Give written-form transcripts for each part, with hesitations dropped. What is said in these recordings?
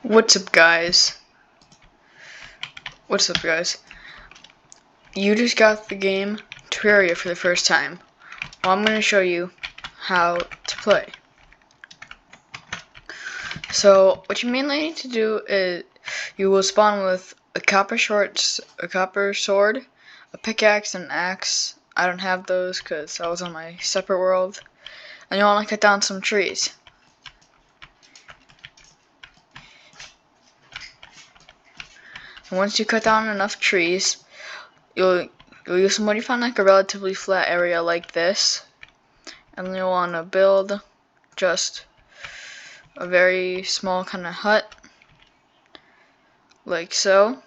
What's up, guys? You just got the game Terraria for the first time. Well, I'm going to show you how to play. So, what you mainly need to do is you will spawn with a copper sword, a pickaxe, and an axe. I don't have those because I was on my separate world. And you want to cut down some trees. And once you cut down enough trees, you'll use somebody find like a relatively flat area like this, and you'll want to build just a very small kind of hut like so.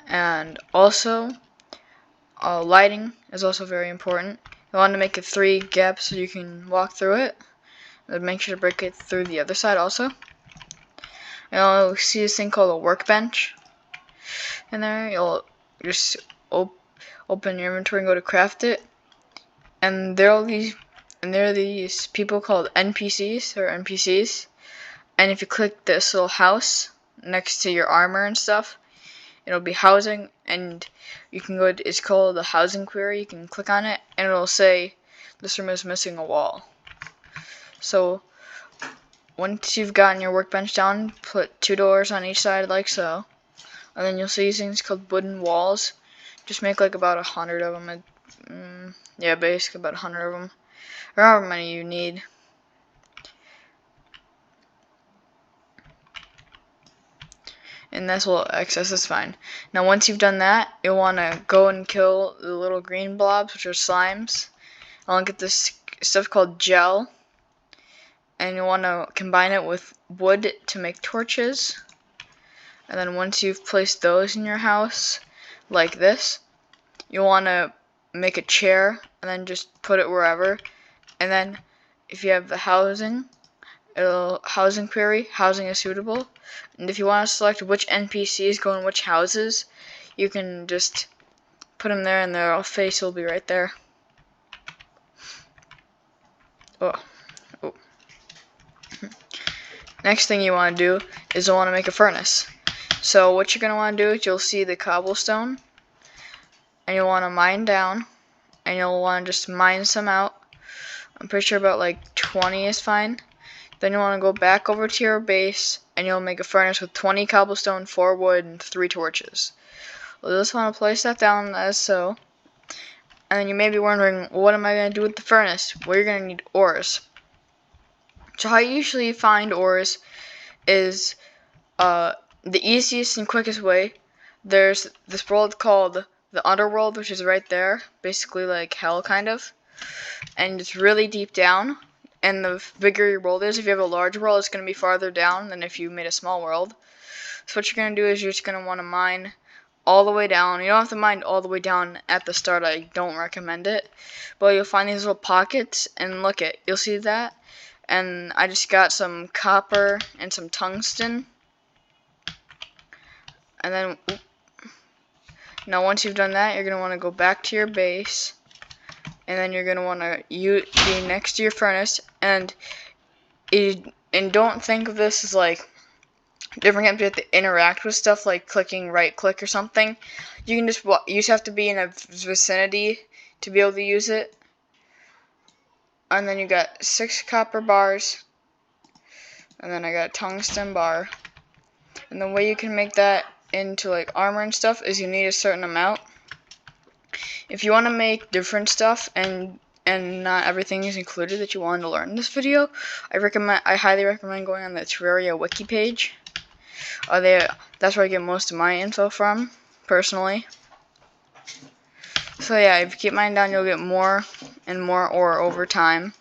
And also lighting is also very important. You want to make it 3 gaps so you can walk through it, and make sure to break it through the other side also. You'll see this thing called a workbench in there. You'll just open your inventory and go to craft it, and there are these people called NPCs, and if you click this little house next to your armor and stuff, it'll be housing, and you can go to, it's called the housing query. You can click on it and it'll say this room is missing a wall. So once you've gotten your workbench down, put 2 doors on each side like so, and then you'll see these things called wooden walls. Just make like about 100 of them. Yeah, basically about 100 of them, or however many you need. And this will excess is fine. Now once you've done that, you'll want to go and kill the little green blobs, which are slimes. I'll get this stuff called gel, and you'll want to combine it with wood to make torches. And then once you've placed those in your house like this, you'll want to make a chair and then just put it wherever. And then if you have the housing query, housing is suitable, and if you want to select which NPCs go in which houses, you can just put them there and their face will be right there. Oh. Next thing you want to do is you want to make a furnace. So what you're going to want to do is you'll see the cobblestone, and you'll want to mine down, and you'll want to just mine some out. I'm pretty sure about like 20 is fine. Then you want to go back over to your base, and you'll make a furnace with 20 cobblestone, 4 wood, and 3 torches. You'll just want to place that down as so. And then you may be wondering, what am I going to do with the furnace? Well, you're going to need ores. So how you usually find ores is the easiest and quickest way. There's this world called the Underworld, which is right there, basically like hell kind of, and it's really deep down. And the bigger your world is, if you have a large world, it's going to be farther down than if you made a small world. So what you're going to do is you're just going to want to mine all the way down. You don't have to mine all the way down at the start. I don't recommend it. But you'll find these little pockets, and look it. You'll see that. And I just got some copper and some tungsten. And then, now once you've done that, you're going to want to go back to your base. And then you're going to want to be next to your furnace, and don't think of this as like different games. You have to interact with stuff like clicking right click or something. You just have to be in a vicinity to be able to use it. And then you got 6 copper bars, and then I got a tungsten bar. And the way you can make that into like armor and stuff is you need a certain amount. If you want to make different stuff and not everything is included that you wanted to learn in this video, I highly recommend going on the Terraria wiki page. That's where I get most of my info from, personally. So yeah, if you keep mining down, you'll get more and more ore over time.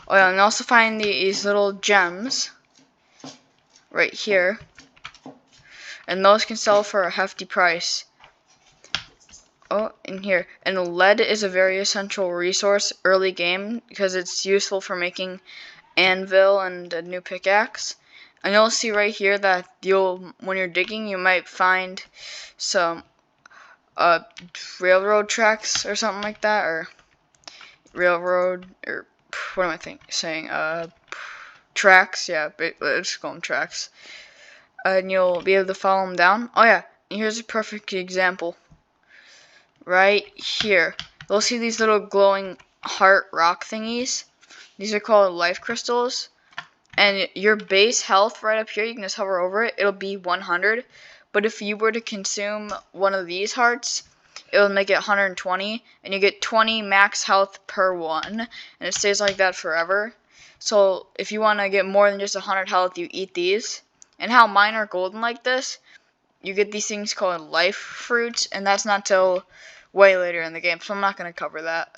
Oh yeah, and also find these little gems right here, and those can sell for a hefty price. Oh, in here. And lead is a very essential resource early game because it's useful for making anvil and a new pickaxe. And you'll see right here that when you're digging, you might find some railroad tracks or something like that, or railroad, or what am I saying? tracks. Yeah, let's call them tracks. And you'll be able to follow them down. Oh yeah, here's a perfect example. Right here, you'll see these little glowing heart rock thingies. These are called life crystals. And your base health right up here, you can just hover over it, it'll be 100. But if you were to consume one of these hearts, it'll make it 120, and you get 20 max health per one, and it stays like that forever. So if you want to get more than just 100 health, you eat these. And how mine are golden like this, you get these things called life fruits, and that's not till way later in the game, so I'm not going to cover that.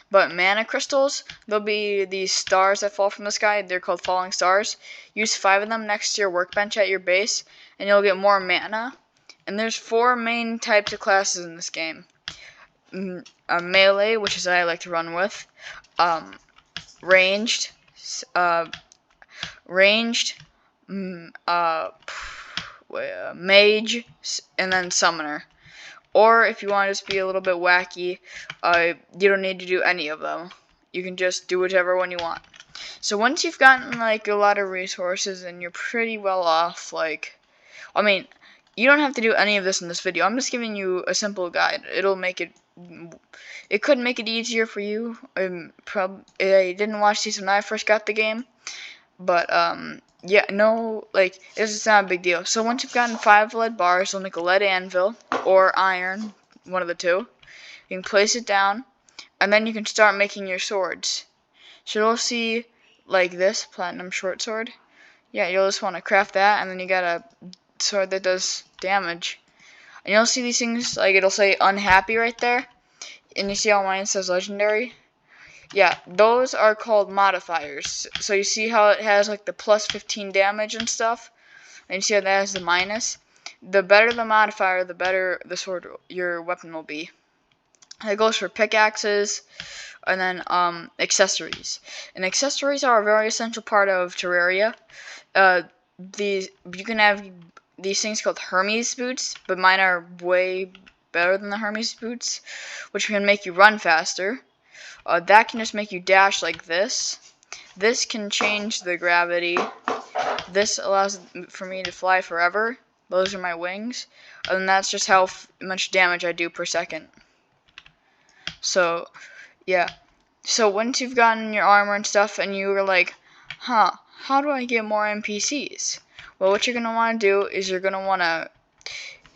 But mana crystals, there'll be these stars that fall from the sky. They're called falling stars. Use 5 of them next to your workbench at your base, and you'll get more mana. And there's 4 main types of classes in this game. A melee, which is what I like to run with. Ranged, mage, and then summoner. Or if you want to just be a little bit wacky, you don't need to do any of them. You can just do whichever one you want. So once you've gotten like a lot of resources and you're pretty well off, like, I mean, you don't have to do any of this in this video. I'm just giving you a simple guide. It could make it easier for you. I didn't watch these when I first got the game, but yeah, no, like, it's not a big deal. So once you've gotten 5 lead bars, you'll make a lead anvil or iron, one of the two. You can place it down, and then you can start making your swords. So you'll see like this platinum short sword. Yeah, you'll just want to craft that, and then you got a sword that does damage. And you'll see these things, like it'll say unhappy right there, and you see how mine says legendary. Yeah, those are called modifiers. So you see how it has like the plus 15 damage and stuff, and you see how that has the minus. The better the modifier, the better the sword, your weapon will be. It goes for pickaxes, and then accessories. And accessories are a very essential part of Terraria. You can have these things called Hermes boots, but mine are way better than the Hermes boots, which can make you run faster. That can just make you dash like this. This can change the gravity. This allows for me to fly forever. Those are my wings. And that's just how much damage I do per second. So, yeah. So once you've gotten your armor and stuff, and you were like, how do I get more NPCs? Well, what you're going to want to do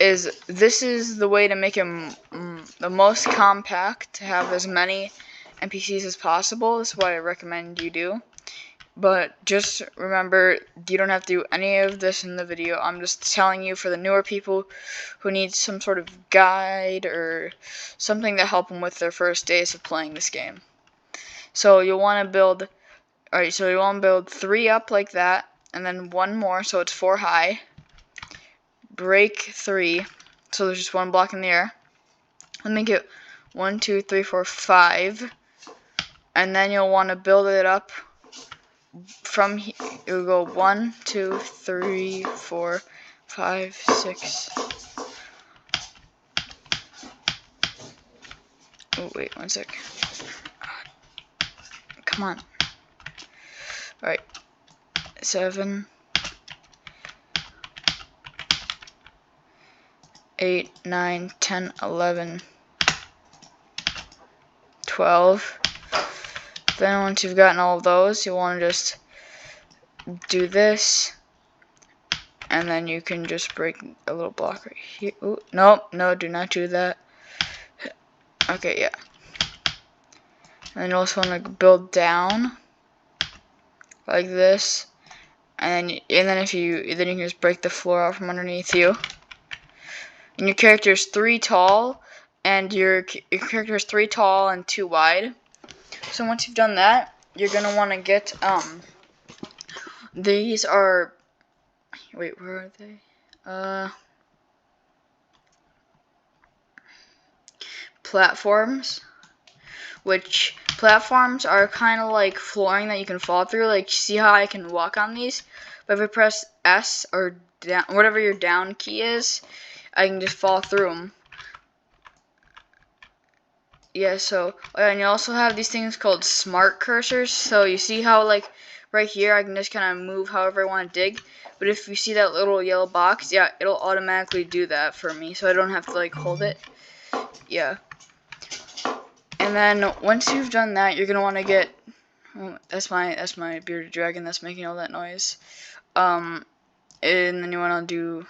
is this is the way to make them the most compact, to have as many NPCs as possible. This is what I recommend you do. But just remember, you don't have to do any of this in the video. I'm just telling you for the newer people who need some sort of guide or something to help them with their first days of playing this game. So you'll want to build, alright, so you want to build 3 up like that, and then 1 more, so it's 4 high. Break 3, so there's just 1 block in the air. Let me get 1, 2, 3, 4, 5. And then you'll want to build it up from here. You'll go 1, 2, 3, 4, 5, 6. Oh, wait, 1 sec. Come on. Alright. 7, 8, 9, 10, 11, 12. Then once you've gotten all of those, you want to just do this, and then you can just break a little block right here. Ooh, no, do not do that. Okay, yeah. And then you also want to build down like this, and then you can just break the floor out from underneath you. And your character is 3 tall, and your character is 3 tall and 2 wide. So once you've done that, you're gonna want to get these are, wait, where are they? Platforms. Which platforms are kind of like flooring that you can fall through. Like, see how I can walk on these? But if I press S or down, whatever your down key is, I can just fall through them. Yeah, so, and you also have these things called smart cursors. So you see how, like, right here, I can just kind of move however I want to dig. But if you see that little yellow box, yeah, it'll automatically do that for me, so I don't have to like hold it. Yeah. And then once you've done that, you're gonna want to get. Oh, that's my bearded dragon that's making all that noise. And then you want to do.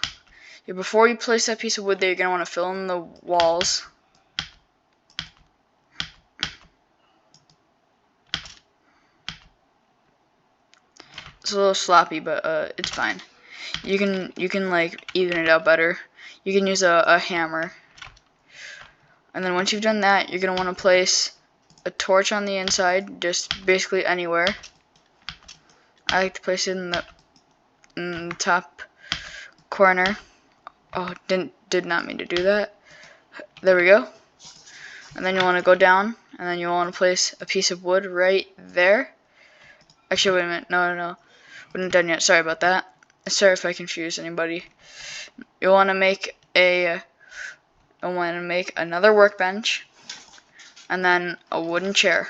Yeah, before you place that piece of wood there, you're gonna want to fill in the walls. It's a little sloppy, but it's fine. You can like even it out better. You can use a hammer. And then once you've done that, you're gonna want to place a torch on the inside, just basically anywhere. I like to place it in the top corner. Oh, did not mean to do that. There we go. And then you want to go down, and then you want to place a piece of wood right there. Actually, wait a minute. No. We haven't done yet. Sorry about that. Sorry if I confused anybody. You want to make another workbench, and then a wooden chair.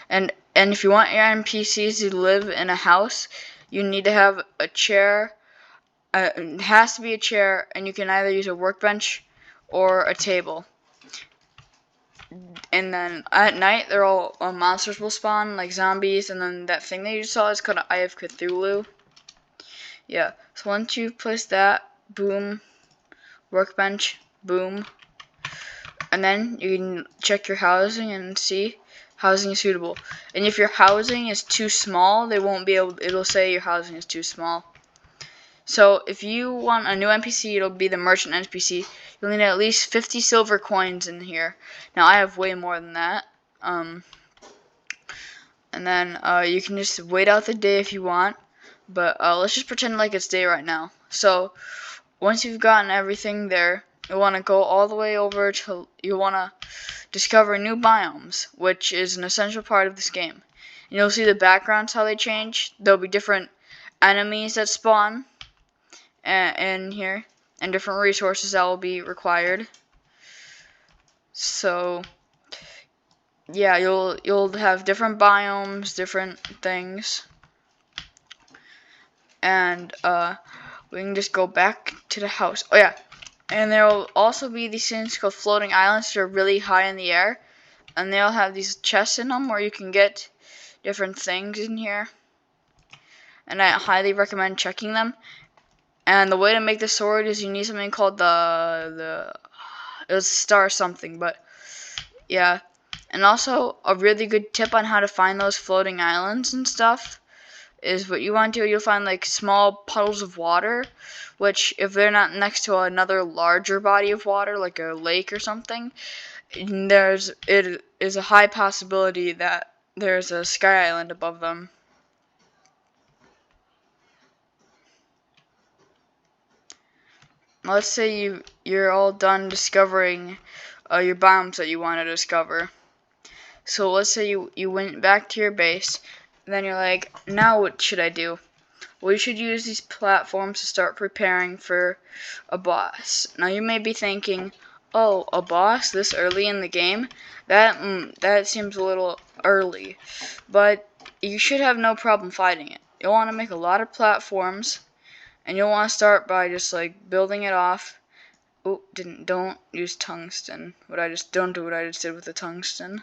And if you want your NPCs to live in a house, you need to have a chair. It has to be a chair, and you can either use a workbench or a table. And then at night, they're all monsters will spawn, like zombies, and then that thing that you saw is called Eye of Cthulhu. Yeah, so once you've placed that, boom, workbench, boom, and then you can check your housing and see housing is suitable. And if your housing is too small, they won't be able. It'll say your housing is too small. So if you want a new NPC, it'll be the merchant NPC. You'll need at least 50 silver coins in here. Now I have way more than that. And then you can just wait out the day if you want. But let's just pretend like it's day right now. So once you've gotten everything there, you want to go all the way over to. You want to discover new biomes, which is an essential part of this game. And you'll see the backgrounds how they change. There'll be different enemies that spawn in here, and different resources that will be required. So yeah, you'll have different biomes, different things, and we can just go back to the house. Oh yeah, and there will also be these things called floating islands that are really high in the air, and they'll have these chests in them where you can get different things in here, and I highly recommend checking them. And the way to make the sword is you need something called it was star something, but yeah. And also a really good tip on how to find those floating islands and stuff is what you want to do. You'll find like small puddles of water, which if they're not next to another larger body of water, like a lake or something, it is a high possibility that there's a sky island above them. Let's say you're all done discovering your biomes that you want to discover. So let's say you went back to your base, and then you're like, now what should I do? Well, you should use these platforms to start preparing for a boss. Now you may be thinking, oh, a boss this early in the game? That seems a little early, but you should have no problem fighting it. You'll want to make a lot of platforms. And you'll want to start by just like building it off. Oh, don't use tungsten. Don't do what I just did with the tungsten.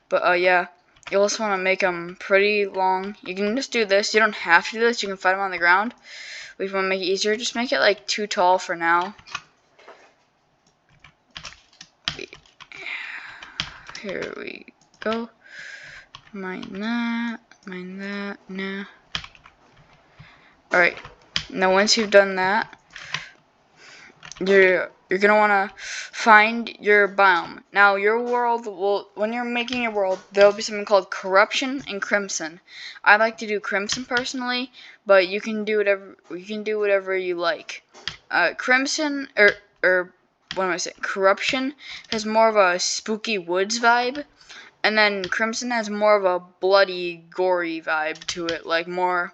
But yeah, you also want to make them pretty long. You can just do this. You don't have to do this. You can fight them on the ground. But if you want to make it easier, just make it like too tall for now. Here we go. Mine that, nah. Alright. Now once you've done that, you're gonna wanna find your biome. Now your world when you're making your world, there'll be something called corruption and crimson. I like to do crimson personally, but you can do whatever you like. Crimson or what am I saying? Corruption has more of a spooky woods vibe, and then crimson has more of a bloody, gory vibe to it, like more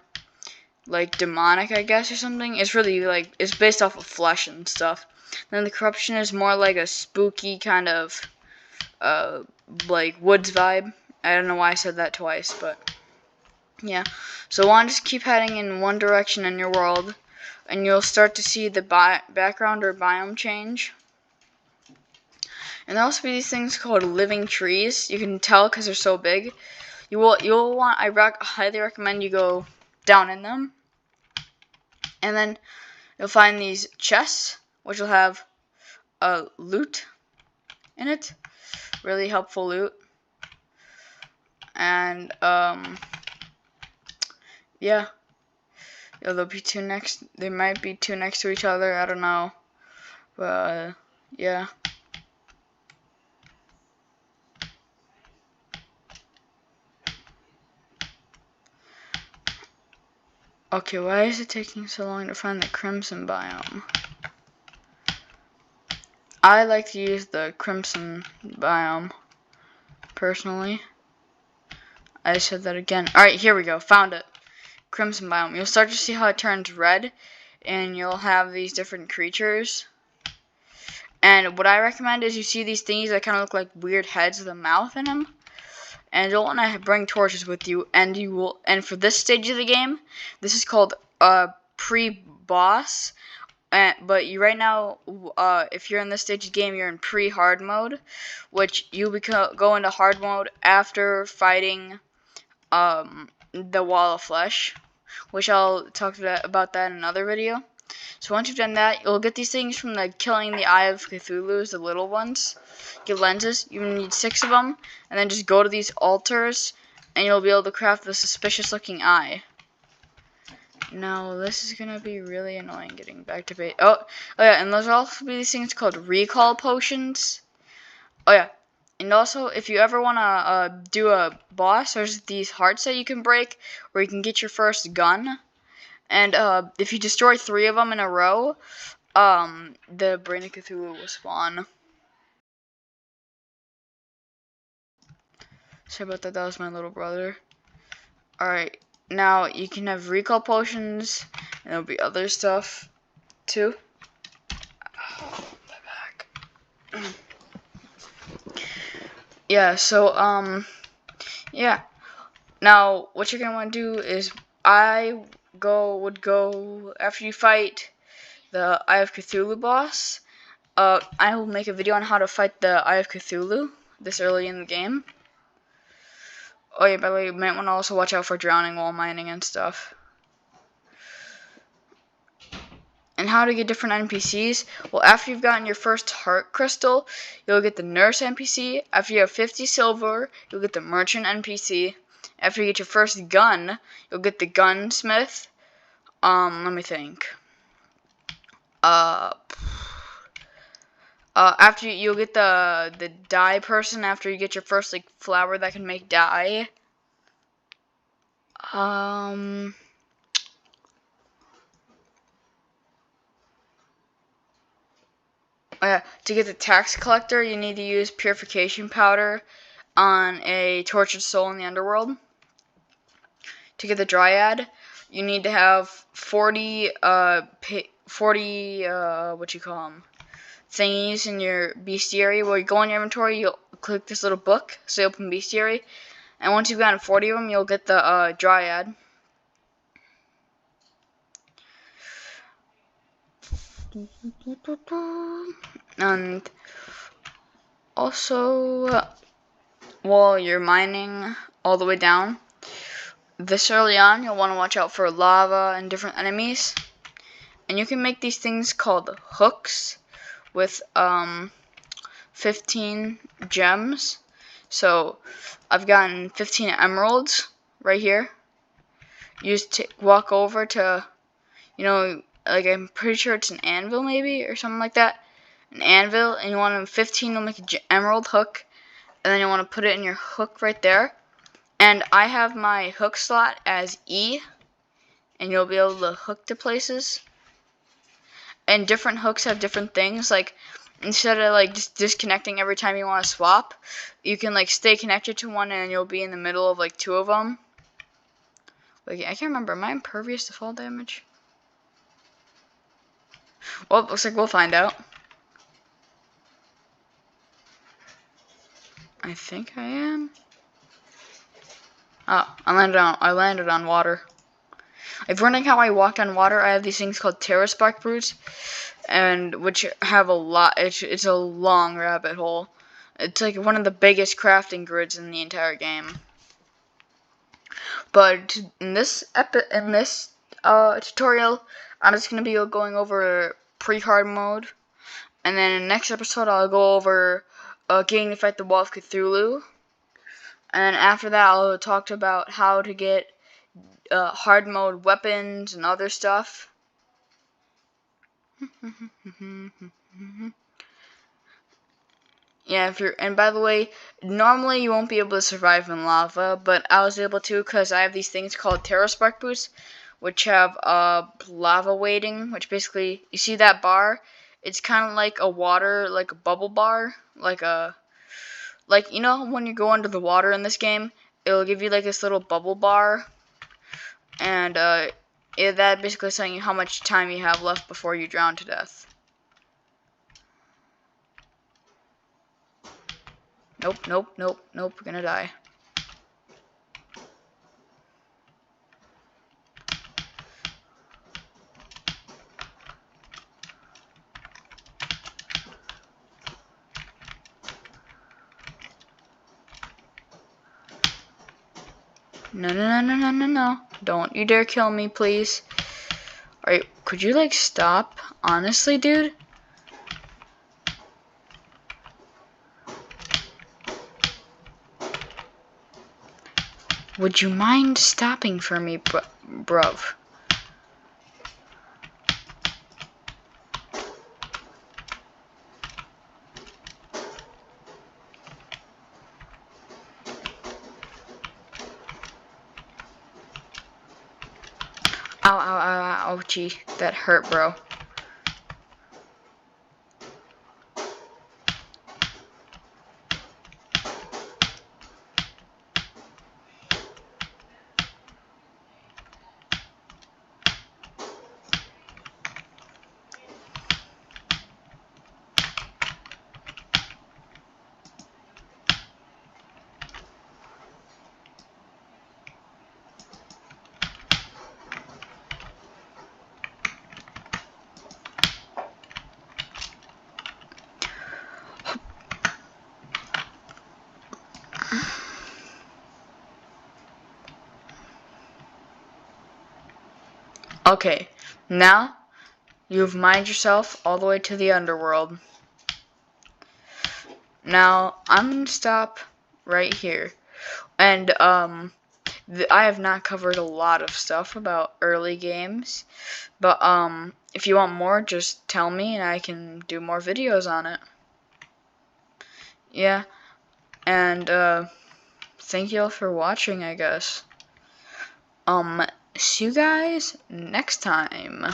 like demonic, I guess, or something. It's really like it's based off of flesh and stuff. Then the corruption is more like a spooky kind of like woods vibe. I don't know why I said that twice, but Yeah, so want to just keep heading in one direction in your world, and you'll start to see the background or biome change. And there'll also be these things called living trees. You can tell because they're so big. You'll want. Highly recommend you go down in them, and then you'll find these chests, which will have loot in it. Really helpful loot. And yeah, there'll be two next. There might be two next to each other. I don't know, but yeah. Okay, why is it taking so long to find the crimson biome? I like to use the crimson biome, personally. I said that again. Alright, here we go. Found it. Crimson biome. You'll start to see how it turns red, and you'll have these different creatures. And what I recommend is you see these things that kind of look like weird heads with a mouth in them. And you'll want to bring torches with you, and you will. And for this stage of the game, this is called pre-boss. But you right now, if you're in this stage of the game, you're in pre-hard mode, which you go into hard mode after fighting the wall of flesh, which I'll talk about that in another video. So once you've done that, you'll get these things from killing the Eye of Cthulhu's, the little ones. Get lenses. You need 6 of them, and then just go to these altars, and you'll be able to craft the suspicious-looking eye. Now this is gonna be really annoying getting back to base. Oh yeah, and there's also be these things called recall potions. Oh yeah, and also if you ever wanna do a boss, there's these hearts that you can break, where you can get your first gun. And if you destroy 3 of them in a row, the Brain of Cthulhu will spawn. Sorry about that. That was my little brother. Alright, now you can have recall potions, and there'll be other stuff too. Oh, my back. Yeah, so yeah. Now what you're gonna want to do is would go after you fight the Eye of Cthulhu boss. I will make a video on how to fight the Eye of Cthulhu this early in the game. Oh yeah, by the way, you might want to also watch out for drowning while mining and stuff. And how to get different NPCs. Well, after you've gotten your first heart crystal, you'll get the nurse NPC. After you have 50 silver, you'll get the merchant NPC. After you get your first gun, you'll get the gunsmith. Let me think. After you'll get the dye person after you get your first like flower that can make dye. Oh yeah, to get the tax collector, you need to use purification powder on a tortured soul in the underworld. To get the dryad, you need to have 40 what you call them, thingies in your bestiary. Where you go in your inventory, you'll click this little book, say open bestiary, and once you've gotten 40 of them, you'll get the dryad. And also, while you're mining all the way down, this early on, you'll want to watch out for lava and different enemies. And you can make these things called hooks with 15 gems. So I've gotten 15 emeralds right here. You just walk over to, like I'm pretty sure it's an anvil maybe or something like that. An anvil, and you want 15 to make an emerald hook, and then you want to put it in your hook right there. And I have my hook slot as E, and you'll be able to hook to places. And different hooks have different things. Like instead of like just disconnecting every time you want to swap, you can like stay connected to one, and you'll be in the middle of like 2 of them. Like I can't remember. Am I impervious to fall damage? Well, looks like we'll find out. I think I am. I landed on water. If you're wondering how I walked on water, I have these things called Terra spark brutes, and which have a lot. It's a long rabbit hole. It's like one of the biggest crafting grids in the entire game. But in this tutorial, I'm just gonna be going over pre-hard mode, and then in the next episode I'll go over getting to fight the Wall of Cthulhu, and after that I'll talk about how to get hard mode weapons and other stuff. Yeah, and by the way, normally you won't be able to survive in lava, but I was able to because I have these things called Terra Spark Boosts, which have lava weighting, which basically, you see that bar? It's kind of like like a bubble bar, like, you know when you go under the water in this game, it'll give you like this little bubble bar, and that basically is telling you how much time you have left before you drown to death. Nope, nope, nope, nope, we're gonna die. No, no, no, no, no, no, no. Don't you dare kill me, please. Alright, could you, like, stop? Honestly, dude? Would you mind stopping for me, bruv? Ow, ow, ow, ouchie. That hurt, bro. Okay, now you've mined yourself all the way to the underworld. Now, I'm gonna stop right here. And, I have not covered a lot of stuff about early games. But, if you want more, just tell me and I can do more videos on it. Yeah, and, thank you all for watching, I guess. See you guys next time.